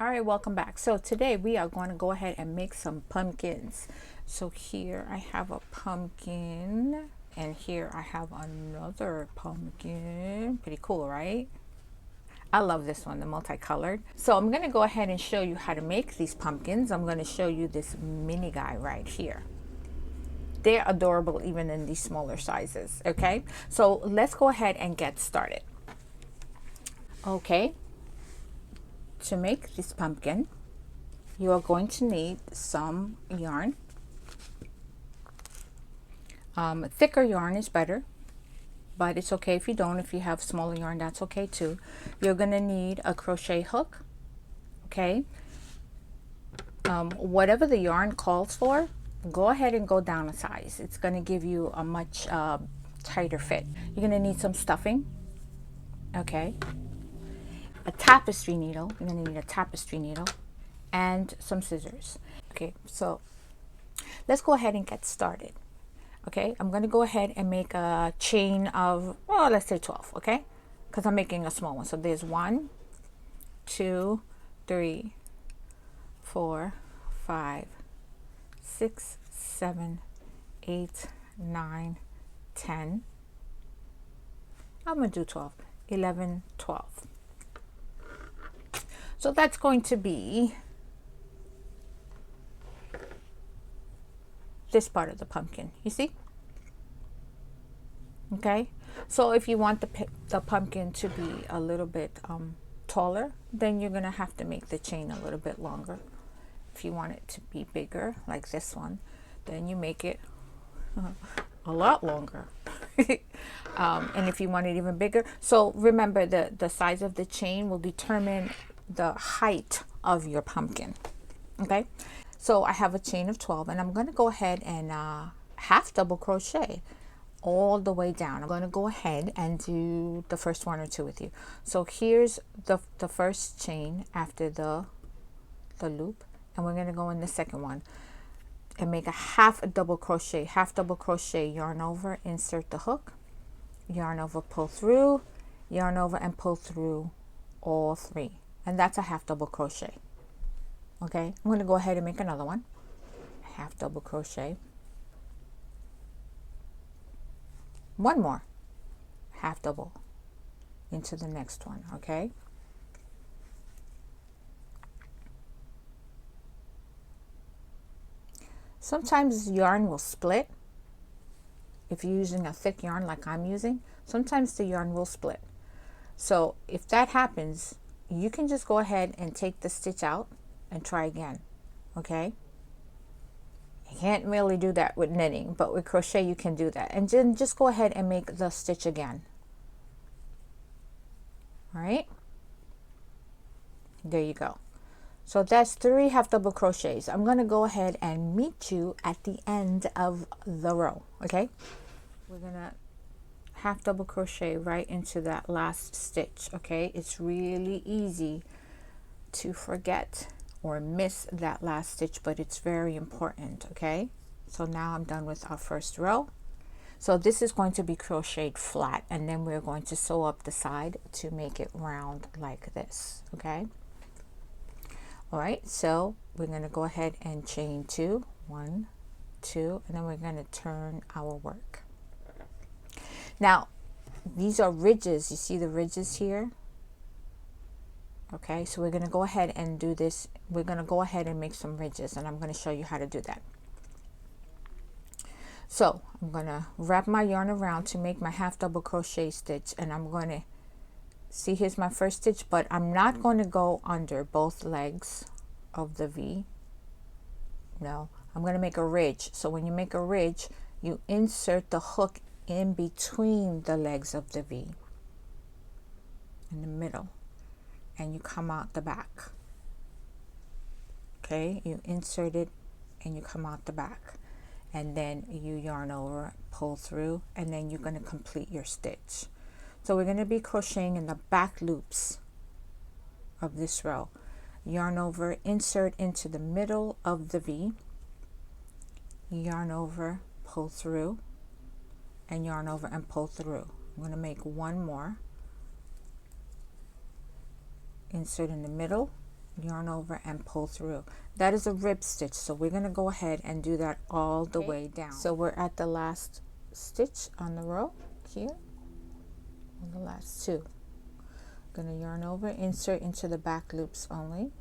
All right, welcome back. So today we are going to go ahead and make some pumpkins. So here I have a pumpkin and here I have another pumpkin. Pretty cool, right? I love this one, the multicolored. So I'm going to go ahead and show you how to make these pumpkins. I'm going to show you this mini guy right here. They're adorable even in these smaller sizes, okay? So let's go ahead and get started. Okay, to make this pumpkin, you are going to need some yarn. Thicker yarn is better, but it's okay if you don't. If you have smaller yarn, that's okay too. You're going to need a crochet hook, okay? Whatever the yarn calls for, go ahead and go down a size. It's going to give you a much tighter fit. You're going to need some stuffing, okay? A tapestry needle. You're going to need a tapestry needle and some scissors. Okay, so let's go ahead and get started. Okay, I'm going to go ahead and make a chain of, well, let's say 12, okay? Because I'm making a small one. So there's 1, 2, 3, 4, 5, 6, 7, 8, 9, 10. I'm going to do 12, 11, 12. So that's going to be this part of the pumpkin, you see? Okay, so if you want the pumpkin to be a little bit taller, then you're gonna have to make the chain a little bit longer. If you want it to be bigger, like this one, then you make it a lot longer. And if you want it even bigger, so remember the size of the chain will determine the height of your pumpkin. Okay, so I have a chain of 12 and I'm going to go ahead and half double crochet all the way down. I'm going to go ahead and do the first one or two with you. So here's the first chain after the loop, and we're going to go in the second one and make a half double crochet, yarn over, insert the hook, yarn over, pull through, yarn over and pull through all 3, and that's a half double crochet. Okay, I'm going to go ahead and make another one, half double crochet, one more half double into the next one. Okay, sometimes yarn will split. If you're using a thick yarn like I'm using, sometimes the yarn will split. So if that happens, you can just go ahead and take the stitch out and try again. Okay, you can't really do that with knitting, but with crochet you can do that. And then just go ahead and make the stitch again. All right, there you go. So that's 3 half double crochets. I'm going to go ahead and meet you at the end of the row. Okay, we're going to half double crochet right into that last stitch. Okay, it's really easy to forget or miss that last stitch, but it's very important. Okay, so now I'm done with our first row. So this is going to be crocheted flat, and then we're going to sew up the side to make it round like this. Okay, all right, so we're going to go ahead and chain 2, 1, 2, and then we're going to turn our work. Now these are ridges. You see the ridges here? Okay, so we're going to go ahead and do this. We're going to go ahead and make some ridges, and I'm going to show you how to do that. So I'm going to wrap my yarn around to make my half double crochet stitch, and I'm going to see, here's my first stitch, but I'm not going to go under both legs of the V. No, I'm going to make a ridge. So when you make a ridge, you insert the hook in between the legs of the V in the middle, and you come out the back. Okay, you insert it and you come out the back, and then you yarn over, pull through, and then you're going to complete your stitch. So we're going to be crocheting in the back loops of this row. Yarn over, insert into the middle of the V, yarn over, pull through, and yarn over and pull through. I'm going to make one more, insert in the middle, yarn over and pull through. That is a rib stitch, so we're going to go ahead and do that all the way down. So we're at the last stitch on the row here, on the last two. Going to yarn over, insert into the back loops only,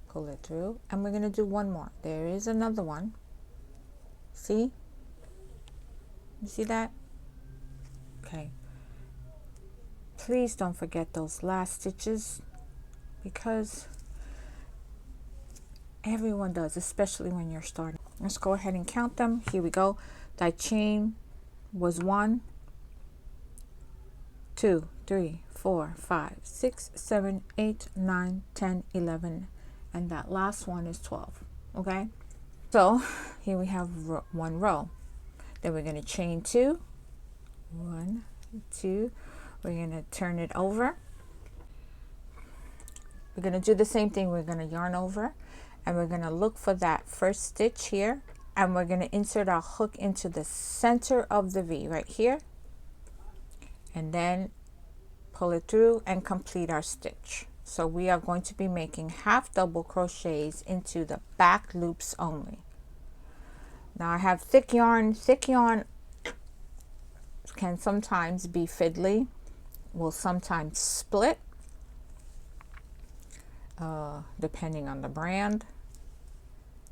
pull it through, and we're going to do one more. There is another one. See? You see that? Okay. Please don't forget those last stitches, because everyone does, especially when you're starting. Let's go ahead and count them. Here we go. That chain was 1, 2, 3, 4, 5, 6, 7, 8, 9, 10, 11, and that last one is 12. Okay, so here we have one row. Then we're going to chain 2, 1, 2. We're going to turn it over. We're going to do the same thing. We're going to yarn over, and we're going to look for that first stitch here, and we're going to insert our hook into the center of the V right here, and then pull it through and complete our stitch. So we are going to be making half double crochets into the back loops only. Now I have thick yarn. Thick yarn can sometimes be fiddly, will sometimes split, depending on the brand.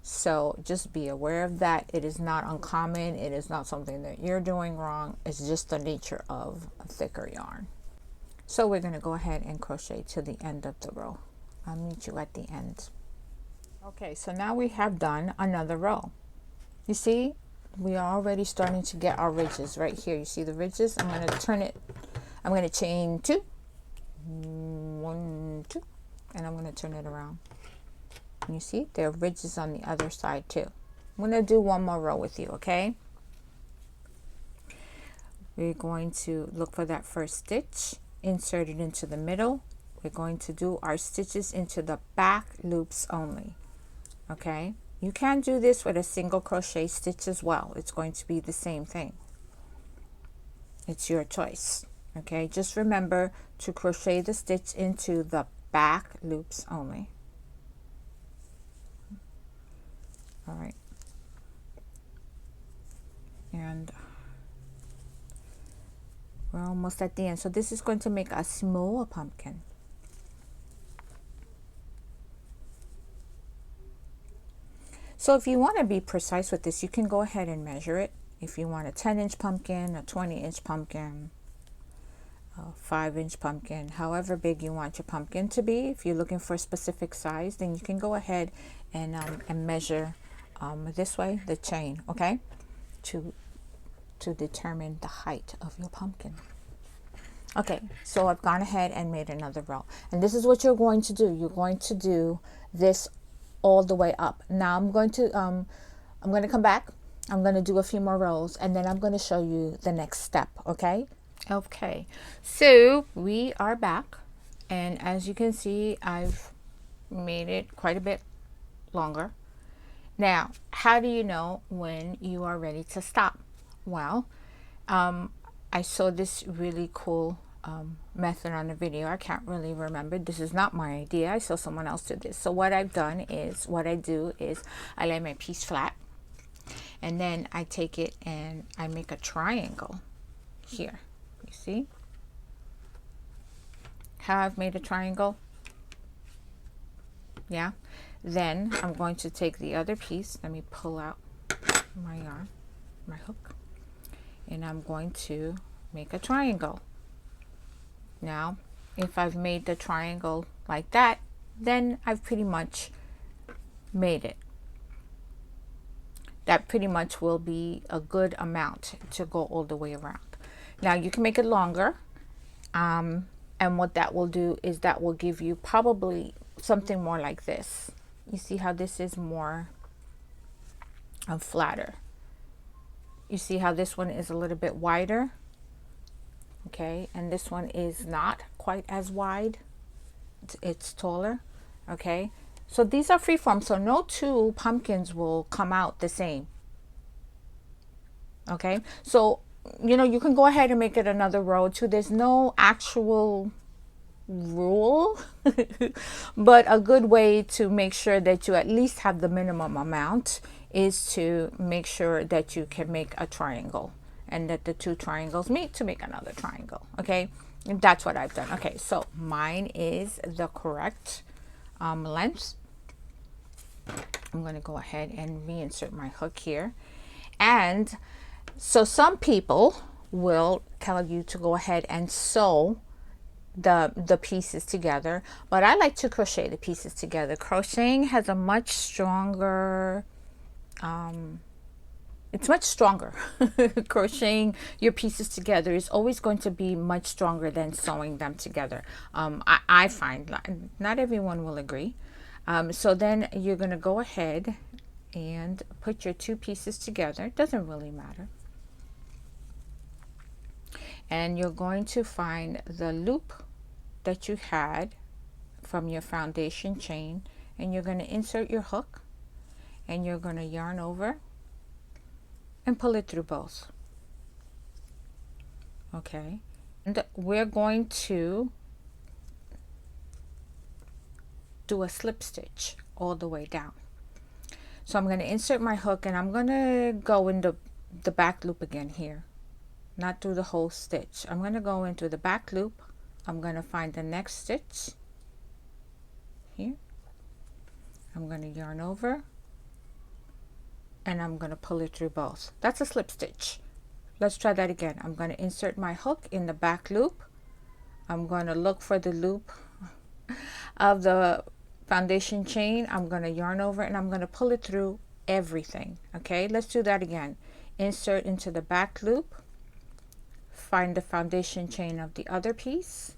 So just be aware of that. It is not uncommon. It is not something that you're doing wrong. It's just the nature of a thicker yarn. So we're going to go ahead and crochet to the end of the row. I'll meet you at the end. Okay, so now we have done another row. You see, we are already starting to get our ridges right here. You see the ridges? I'm going to turn it. I'm going to chain 2, 1, 2, and I'm going to turn it around. And you see there are ridges on the other side too. I'm going to do one more row with you, okay? We're going to look for that first stitch, insert it into the middle. We're going to do our stitches into the back loops only, okay? You can do this with a single crochet stitch as well. It's going to be the same thing. It's your choice, okay? Just remember to crochet the stitch into the back loops only. All right. And we're almost at the end. So this is going to make a small pumpkin. So if you want to be precise with this, you can go ahead and measure it. If you want a 10-inch pumpkin, a 20-inch pumpkin, a 5-inch pumpkin, however big you want your pumpkin to be. If you're looking for a specific size, then you can go ahead and measure this way, the chain, okay, to determine the height of your pumpkin. Okay, so I've gone ahead and made another row, and this is what you're going to do. You're going to do this all the way up. Now I'm going to come back. I'm going to do a few more rows, and then I'm going to show you the next step. Okay, so we are back, and as you can see, I've made it quite a bit longer. Now, how do you know when you are ready to stop? Well, I saw this really cool method on a video. I can't really remember. This is not my idea. I saw someone else do this. So what I do is I lay my piece flat, and then I take it and I make a triangle here. You see how I've made a triangle? Yeah. Then I'm going to take the other piece. Let me pull out my yarn, my hook, and I'm going to make a triangle. Now, if I've made the triangle like that, then I've pretty much made it. That pretty much will be a good amount to go all the way around. Now you can make it longer, and what that will do is that will give you probably something more like this. You see how this is more flatter. You see how this one is a little bit wider, okay, and this one is not quite as wide. It's taller, okay. So these are freeform, so no two pumpkins will come out the same, okay. So you know, you can go ahead and make it another row too. There's no actual rule, but a good way to make sure that you at least have the minimum amount is to make sure that you can make a triangle and that the two triangles meet to make another triangle. Okay, and that's what I've done. Okay, so mine is the correct length. I'm going to go ahead and reinsert my hook here. And so some people will tell you to go ahead and sew the pieces together, but I like to crochet the pieces together. Crocheting has a much stronger it's much stronger. Crocheting your pieces together is always going to be much stronger than sewing them together. I find not everyone will agree. So then you're going to go ahead and put your two pieces together. It doesn't really matter. And you're going to find the loop that you had from your foundation chain, and you're going to insert your hook, and you're going to yarn over and pull it through both. Okay, and we're going to do a slip stitch all the way down. So I'm going to insert my hook, and I'm going to go in the back loop again here, not through the whole stitch. I'm going to go into the back loop. I'm going to find the next stitch here. I'm going to yarn over, and I'm going to pull it through both. That's a slip stitch. Let's try that again. I'm going to insert my hook in the back loop. I'm going to look for the loop of the foundation chain. I'm going to yarn over, and I'm going to pull it through everything. Okay, let's do that again. Insert into the back loop, find the foundation chain of the other piece,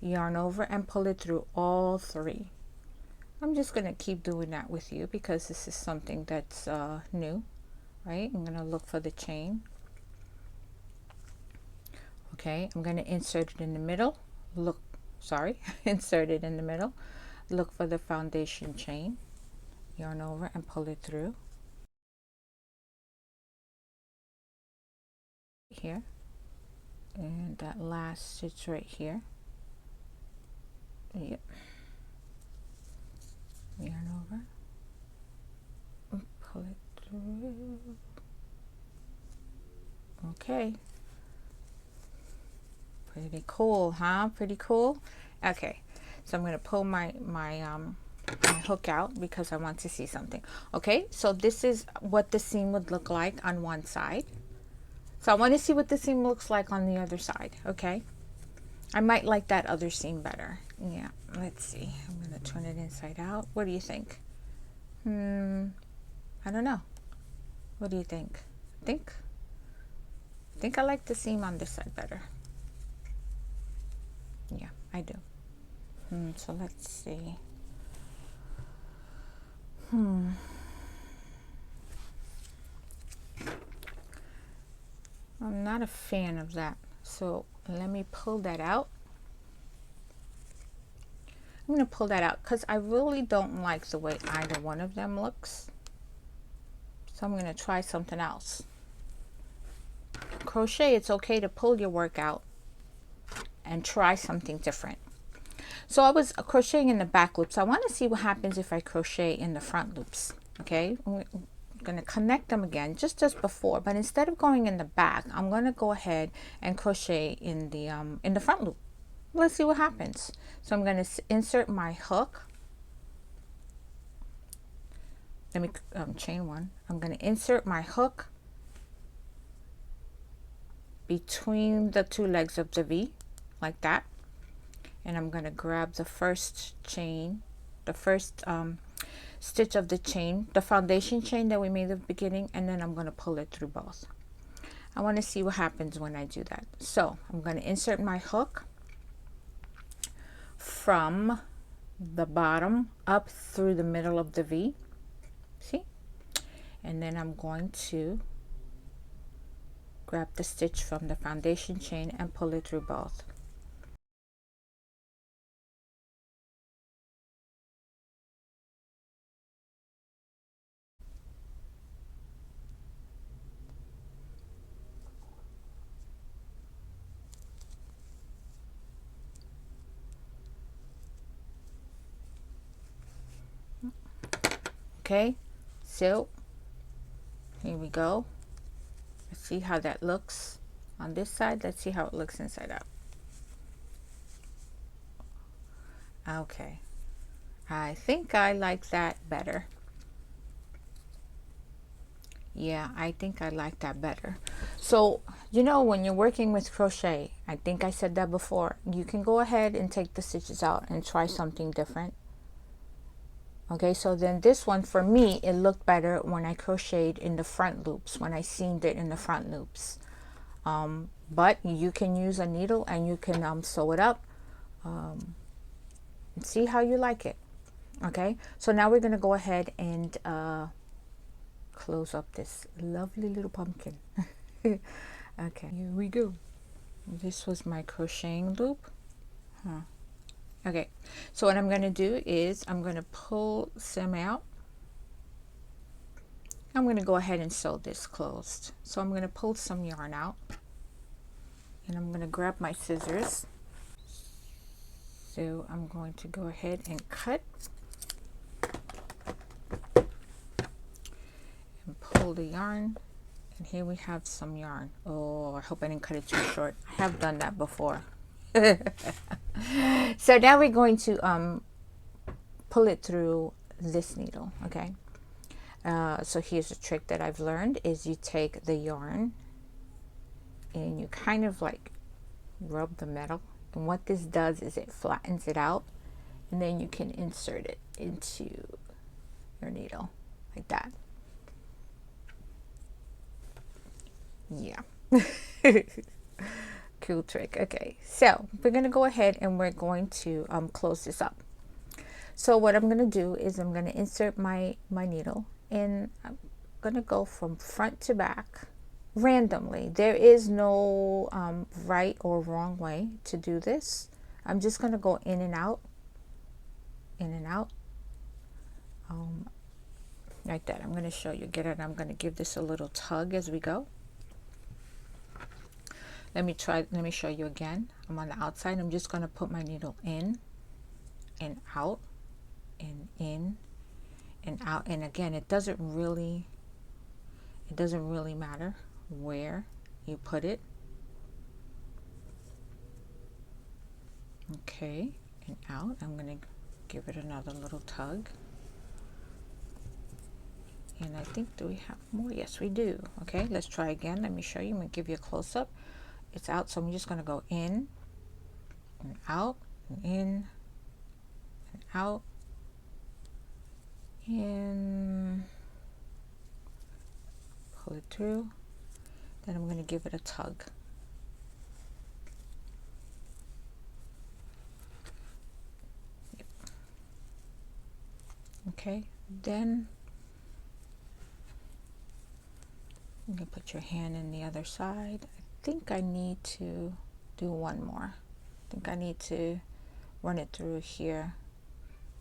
yarn over, and pull it through all three. I'm just going to keep doing that with you because this is something that's new, right? I'm going to look for the chain. Okay, I'm going to insert it in the middle. Insert it in the middle. Look for the foundation chain, yarn over, and pull it through. Here, and that last stitch right here. Yep. Yarn over, and pull it through. Okay. Pretty cool, huh? Pretty cool. Okay, so I'm going to pull my hook out because I want to see something. Okay, so this is what the seam would look like on one side. So I want to see what the seam looks like on the other side. Okay, I might like that other seam better. Yeah, let's see. I'm going to turn it inside out. What do you think? I don't know. What do you think? Think I like the seam on this side better. Yeah, I do. So let's see. I'm not a fan of that. So let me pull that out. I'm going to pull that out because I really don't like the way either one of them looks. So I'm going to try something else. Crochet, it's okay to pull your work out and try something different. So I was crocheting in the back loops. I want to see what happens if I crochet in the front loops. Okay, I'm going to connect them again just as before, but instead of going in the back, I'm going to go ahead and crochet in the front loop. Let's see what happens. So I'm going to insert my hook. Let me chain one. I'm going to insert my hook between the two legs of the V, like that. And I'm going to grab the first chain, the first stitch of the chain, the foundation chain that we made at the beginning, and then I'm going to pull it through both. I want to see what happens when I do that. So I'm going to insert my hook from the bottom up through the middle of the V. See? And then I'm going to grab the stitch from the foundation chain and pull it through both. Okay, so here we go. Let's see how that looks on this side. Let's see how it looks inside out. Okay, I think I like that better. Yeah, I think I like that better. So, you know, when you're working with crochet, I think I said that before, you can go ahead and take the stitches out and try something different. Okay, so then this one for me, it looked better when I crocheted in the front loops, when I seamed it in the front loops. But you can use a needle and you can sew it up and see how you like it. Okay, so now we're going to go ahead and close up this lovely little pumpkin. Okay, here we go. This was my crocheting loop. Okay, so what I'm going to do is I'm going to pull some out. I'm going to go ahead and sew this closed. So I'm going to pull some yarn out and I'm going to grab my scissors. So I'm going to go ahead and cut and pull the yarn. And here we have some yarn. Oh, I hope I didn't cut it too short. I have done that before. So now we're going to pull it through this needle. Okay. So here's a trick that I've learned is you take the yarn and you kind of like rub the metal, and what this does is it flattens it out, and then you can insert it into your needle like that. Yeah. Cool trick. Okay, so we're gonna go ahead and we're going to close this up. So what I'm gonna do is I'm gonna insert my needle, and I'm gonna go from front to back randomly. There is no right or wrong way to do this. I'm just gonna go in and out, in and out, like that. I'm gonna show you. Get it. I'm gonna give this a little tug as we go. Let me show you again. I'm on the outside. I'm just going to put my needle in and out and in and out. And again, it doesn't really matter where you put it. Okay, and out. I'm going to give it another little tug. And I think, do we have more? Yes, we do. Okay, let's try again. Let me show you. I'm going to give you a close-up. It's out, so I'm just going to go in and out and in and out and pull it through. Then I'm going to give it a tug. Yep. Okay, then you can put your hand in the other side. I think I need to do one more. I think I need to run it through here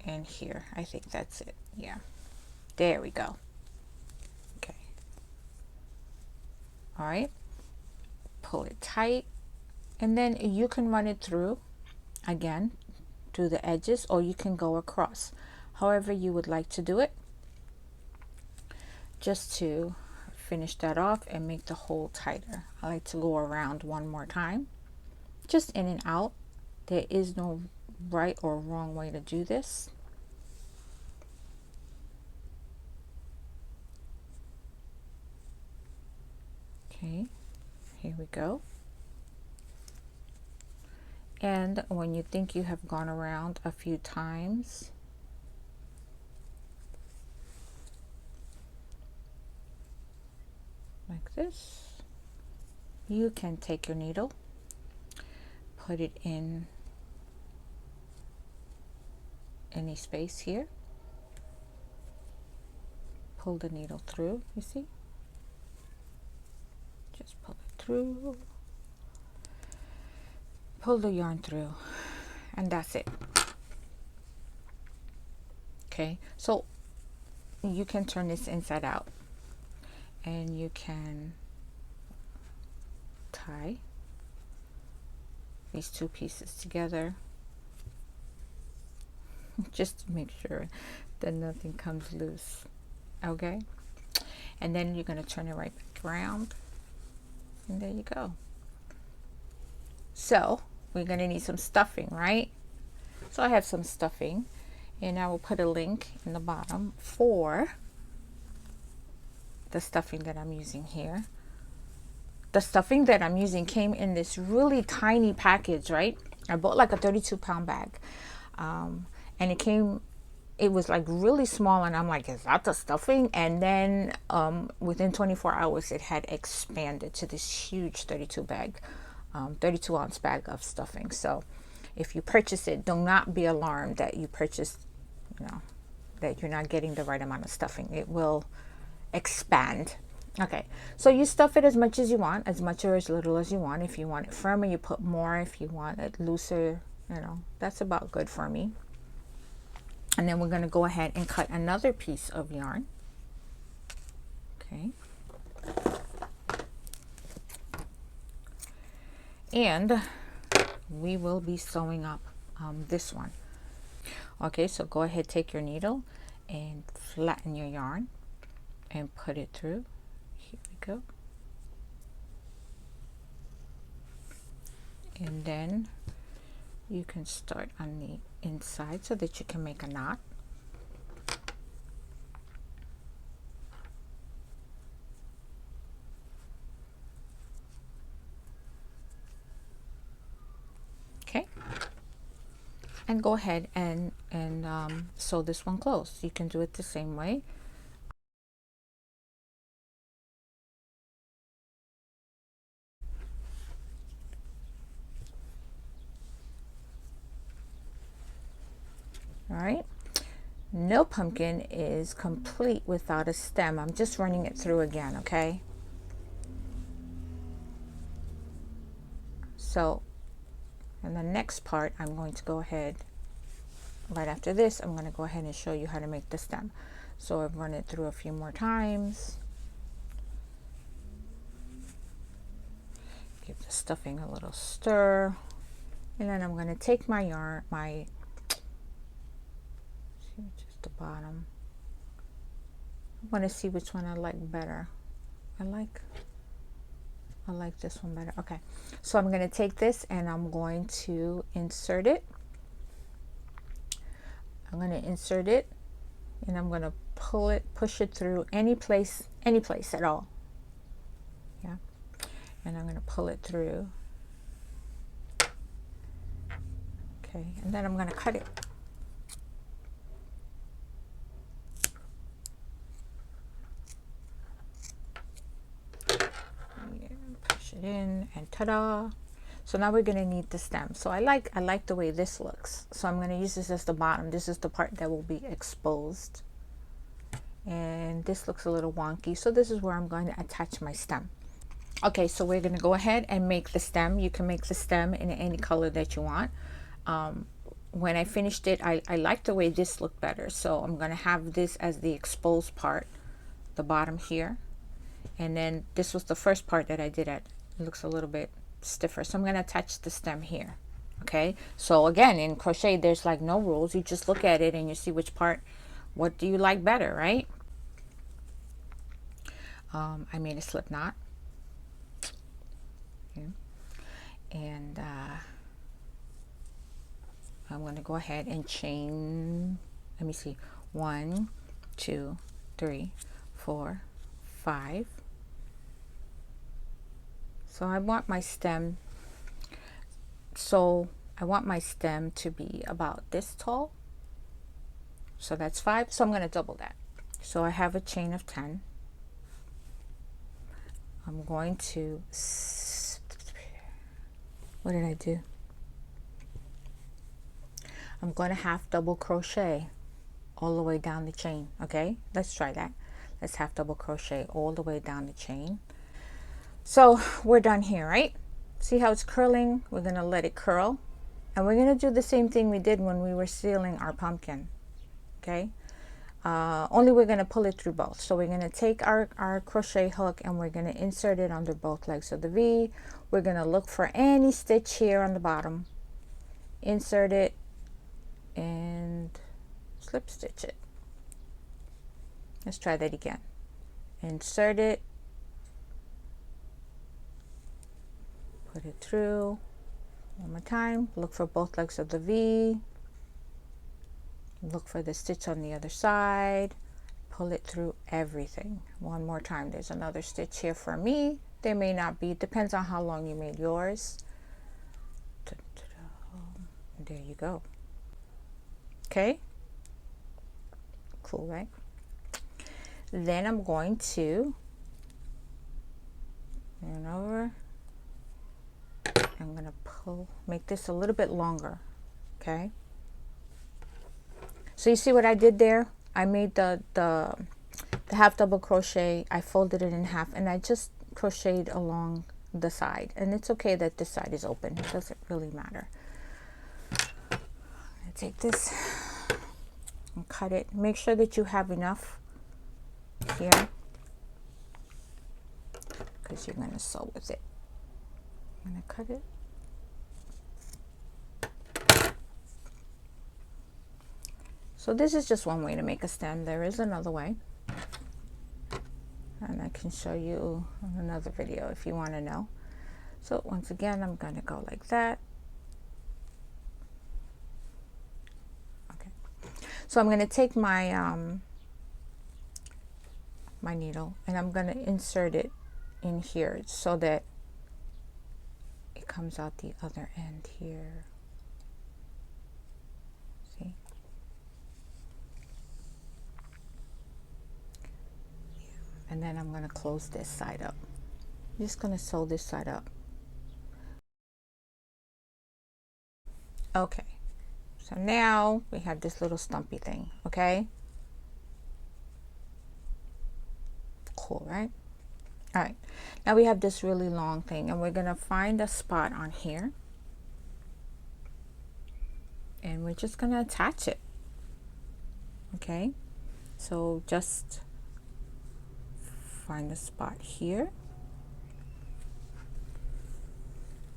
and here. I think that's it. Yeah, there we go. Okay, all right, pull it tight, and then you can run it through again through the edges, or you can go across, however you would like to do it, just to finish that off and make the hole tighter. I like to go around one more time, just in and out. There is no right or wrong way to do this. Okay, here we go. And when you think you have gone around a few times, like this, you can take your needle, put it in any space here, pull the needle through, you see, just pull it through, pull the yarn through, and that's it. Okay, so you can turn this inside out, and you can tie these two pieces together just to make sure that nothing comes loose. Okay, and then you're going to turn it right back around, and there you go. So we're going to need some stuffing, right? So I have some stuffing, and I will put a link in the bottom for the stuffing that I'm using here. The stuffing that I'm using came in this really tiny package, right? I bought like a 32-pound bag, and it was like really small, and I'm like, is that the stuffing? And then within 24 hours it had expanded to this huge 32-ounce bag of stuffing. So if you purchase it, do not be alarmed that you purchased, that you're not getting the right amount of stuffing. It will expand. Okay, so you stuff it as much as you want, as much or as little as you want. If you want it firmer, you put more. If you want it looser, that's about good for me. And then we're going to go ahead and cut another piece of yarn. Okay. And we will be sewing up this one. Okay, so go ahead, take your needle and flatten your yarn and put it through. Here we go. And then you can start on the inside so that you can make a knot. Okay, and go ahead and sew this one close. You can do it the same way. All right, no pumpkin is complete without a stem. I'm just running it through again, okay? So in the next part, I'm going to go ahead, right after this, I'm going to go ahead and show you how to make the stem. So I've run it through a few more times. Give the stuffing a little stir. And then I'm going to take my yarn, see which is the bottom. I want to see which one I like better. I like this one better. Okay, so I'm going to take this and I'm going to insert it. I'm going to insert it and I'm going to push it through any place at all. Yeah, and I'm going to pull it through. Okay, and then I'm going to cut it. Push it in and ta-da. So now we're going to need the stem. So I like the way this looks. So I'm going to use this as the bottom. This is the part that will be exposed. And this looks a little wonky. So this is where I'm going to attach my stem. Okay, so we're going to go ahead and make the stem. You can make the stem in any color that you want. When I finished it, I like the way this looked better. So I'm going to have this as the exposed part, the bottom here. And then this was the first part that I did it. It looks a little bit stiffer. So I'm going to attach the stem here. Okay, so again, in crochet, there's like no rules. You just look at it and you see which part, what do you like better, right? I made a slip knot. Okay. And I'm going to go ahead and chain, let me see, 1, 2, 3, 4, 5. So I want my stem, to be about this tall. So that's 5. So I'm going to double that. So I have a chain of 10. I'm going to, what did I do? I'm going to half double crochet all the way down the chain. Okay, let's try that. Let's half double crochet all the way down the chain. So we're done here, right? See how it's curling? We're going to let it curl. And we're going to do the same thing we did when we were sealing our pumpkin. Okay, only we're going to pull it through both. So we're going to take our crochet hook and we're going to insert it under both legs of the V. We're going to look for any stitch here on the bottom, insert it, and slip stitch it. Let's try that again. Insert it, put it through. One more time. Look for both legs of the V. Look for the stitch on the other side. Pull it through everything. One more time. There's another stitch here for me. There may not be. Depends on how long you made yours. There you go. Okay. Cool, right? Then I'm going to turn over. I'm going to pull, make this a little bit longer. Okay. So you see what I did there? I made the half double crochet. I folded it in half and I just crocheted along the side. And it's okay that this side is open. It doesn't really matter. I'm going to take this and cut it. Make sure that you have enough here because you're going to sew with it. I'm going to cut it. So this is just one way to make a stem. There is another way, and I can show you in another video if you want to know. So once again, I'm going to go like that. Okay. So I'm going to take my my needle and I'm going to insert it in here so that it comes out the other end here. See? And then I'm going to close this side up. I'm just going to sew this side up. Okay, so now we have this little stumpy thing. Okay, cool, right? All right, now we have this really long thing and we're going to find a spot on here and we're just going to attach it. Okay, so just find a spot here,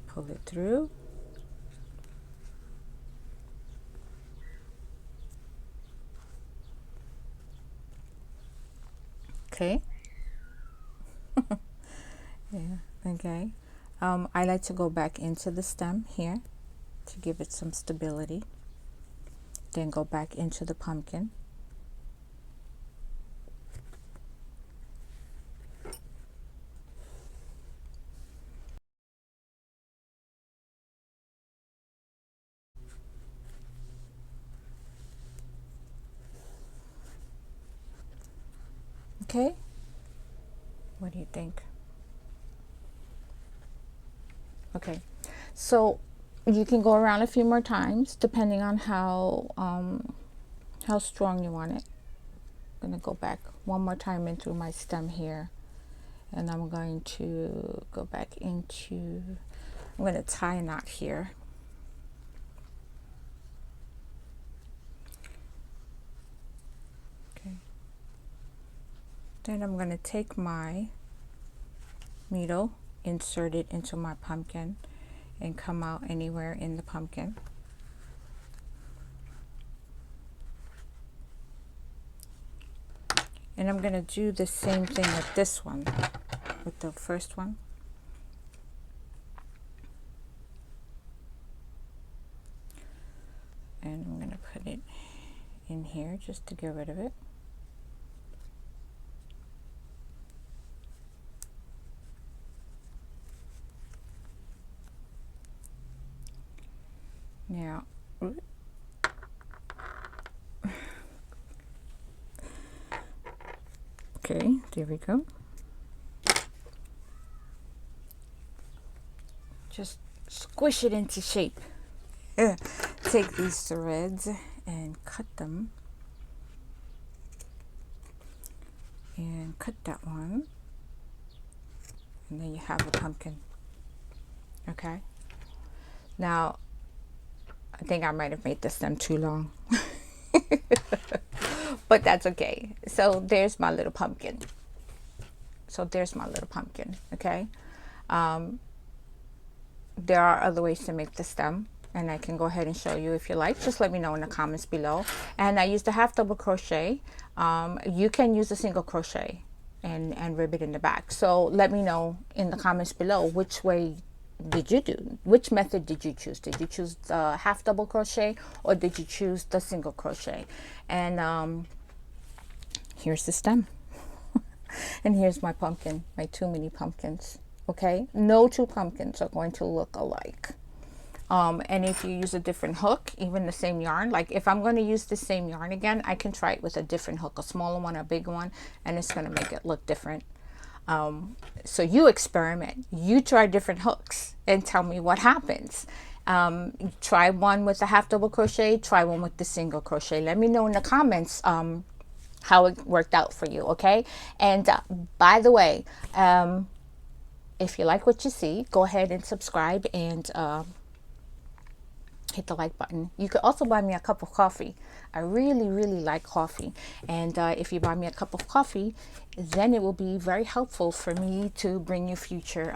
pull it through, okay. Yeah, okay. I like to go back into the stem here to give it some stability, then go back into the pumpkin. Okay, what do you think? Okay, so you can go around a few more times depending on how strong you want it. I'm going to go back one more time in through my stem here, and I'm going to go back into, I'm going to tie a knot here. Okay, then I'm going to take my needle, insert it into my pumpkin and come out anywhere in the pumpkin. And I'm going to do the same thing with this one, with the first one. And I'm going to put it in here just to get rid of it. Now, okay, there we go. Just squish it into shape. Take these threads and cut them. And cut that one. And then you have a pumpkin. Okay. Now, I think I might have made the stem too long. But that's okay. So there's my little pumpkin. Okay. There are other ways to make the stem. and I can go ahead and show you if you like. Just let me know in the comments below. And I used a half double crochet. You can use a single crochet and ribbon in the back. So let me know in the comments below which way did you do, which method did you choose. Did you choose the half double crochet or did you choose the single crochet? And here's the stem. And here's my pumpkin, my 2 mini pumpkins. Okay, no 2 pumpkins are going to look alike. And if you use a different hook, even the same yarn, like if I'm going to use the same yarn again, I can try it with a different hook, a smaller one, a bigger one, and it's going to make it look different. So you experiment, you try different hooks and tell me what happens. Try one with a half double crochet, try one with the single crochet. Let me know in the comments how it worked out for you. Okay. And by the way, if you like what you see, go ahead and subscribe and hit the like button. You could also buy me a cup of coffee. I really like coffee, and if you buy me a cup of coffee, then it will be very helpful for me to bring you future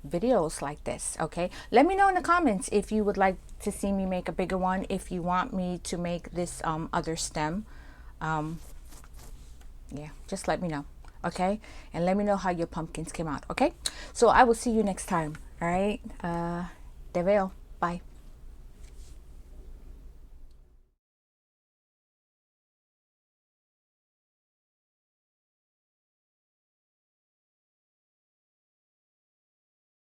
videos like this. Okay, let me know in the comments if you would like to see me make a bigger one, if you want me to make this other stem. Yeah, just let me know. Okay, and let me know how your pumpkins came out. Okay, so I will see you next time. All right, te veo. Bye.